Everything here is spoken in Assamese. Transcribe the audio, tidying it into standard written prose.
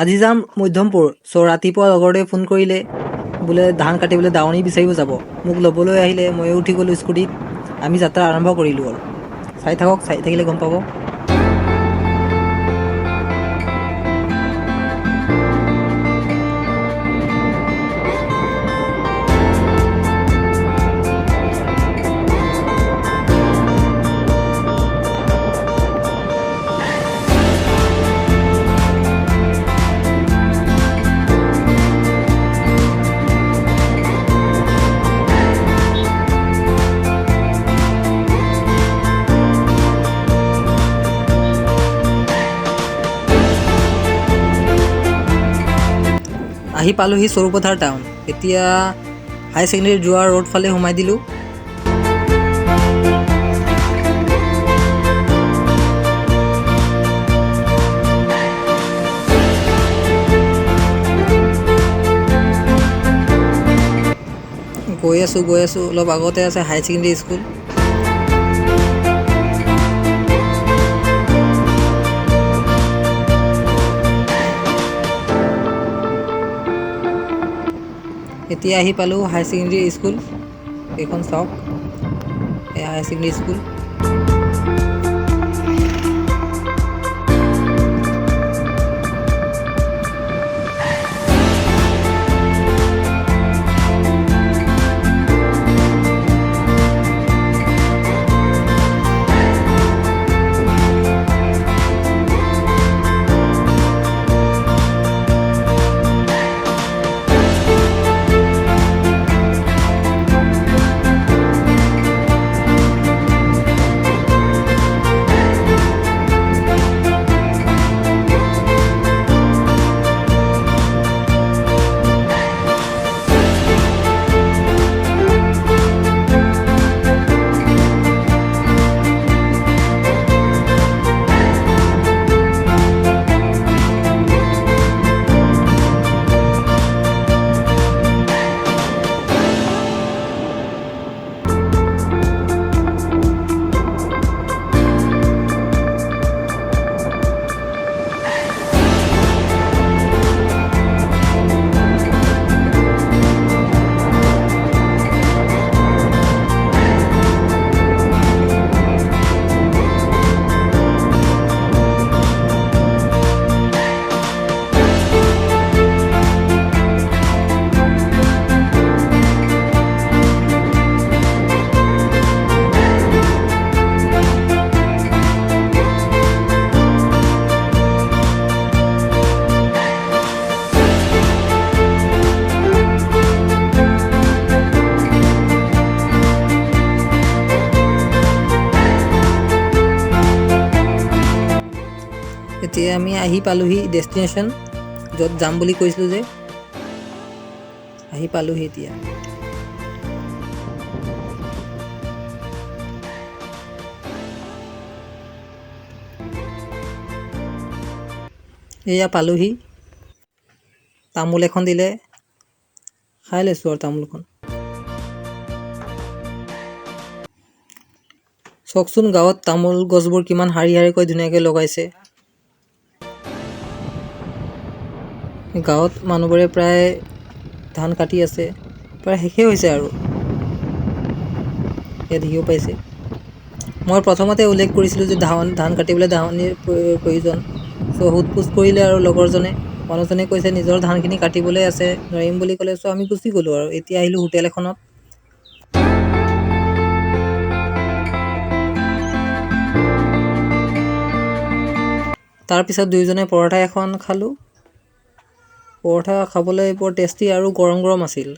আজি যাম মধ্যমপুৰ। ৰাতিপুৱা লগৰটোৱে ফোন কৰিলে, বোলে ধান কাটিবলৈ দাৱনী বিচাৰিব যাব। মোক ল'বলৈ আহিলে, ময়ো উঠি গ'লোঁ স্কুটিত। আমি যাত্ৰা আৰম্ভ কৰিলোঁ আৰু চাই থাকক, চাই থাকিলে গম পাব। আহি পালোহি চৰুপথাৰ টাউন। এতিয়া হাই ছেকেণ্ডেৰী যোৱা ৰোড ফালে সোমাই দিলোঁ। গৈ আছোঁ অলপ আগতে আছে হাই ছেকেণ্ডেৰী স্কুল। এতিয়া আহি পালোঁ হাই ছেকেণ্ডেৰী স্কুল। এইখন চাওক, এয়া হাই ছেকেণ্ডেৰী স্কুল। এতিয়া আমি আহি পালোহি ডেষ্টিনেশ্যন, য'ত যাম বুলি কৈছিলোঁ যে। আহি পালোহি এতিয়া। এয়া পালোহি। তামোল এখন দিলে, খাই লৈছোঁ আৰু তামোলখন। চাওকচোন গাঁৱত তামোল গছবোৰ কিমান শাৰী শাৰীকৈ ধুনীয়াকৈ লগাইছে। গাঁৱত মানুহবোৰে প্ৰায় ধান কাটি আছে, প্ৰায় শেষেই হৈছে আৰু ইয়াত দেখিব পাইছে। মই প্ৰথমতে উল্লেখ কৰিছিলোঁ যে ধান কাটিবলৈ দাৱনীৰ প্ৰয়োজন। সোধ পোছ কৰিলে আৰু লগৰজনে, মানুহজনে কৈছে নিজৰ ধানখিনি কাটিবলৈ আছে, নোৱাৰিম বুলি ক'লে। আমি গুচি গ'লোঁ আৰু এতিয়া আহিলোঁ হোটেল এখনত। তাৰপিছত দুয়োজনে পৰঠা এখন খালোঁ। পৰঠা খাবলৈ বৰ টেষ্টি আৰু গৰম গৰম আছিল।